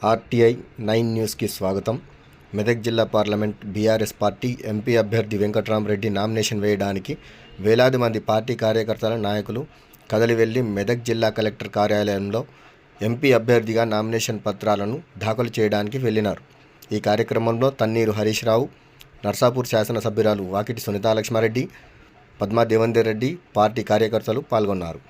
RTI 9 న్యూస్కి స్వాగతం. మెదక్ జిల్లా పార్లమెంట్ బీఆర్ఎస్ పార్టీ ఎంపీ అభ్యర్థి వెంకట్రామరెడ్డి నామినేషన్ వేయడానికి వేలాది మంది పార్టీ కార్యకర్తల నాయకులు కదలి వెళ్లి మెదక్ జిల్లా కలెక్టర్ కార్యాలయంలో ఎంపీ అభ్యర్థిగా నామినేషన్ పత్రాలను దాఖలు చేయడానికి వెళ్లినారు. ఈ కార్యక్రమంలో తన్నీరు హరీష్ రావు, నర్సాపూర్ శాసనసభ్యురాలు వాకిటి సునీతా లక్ష్మారెడ్డి, పద్మా దేవేందర్ రెడ్డి పార్టీ కార్యకర్తలు పాల్గొన్నారు.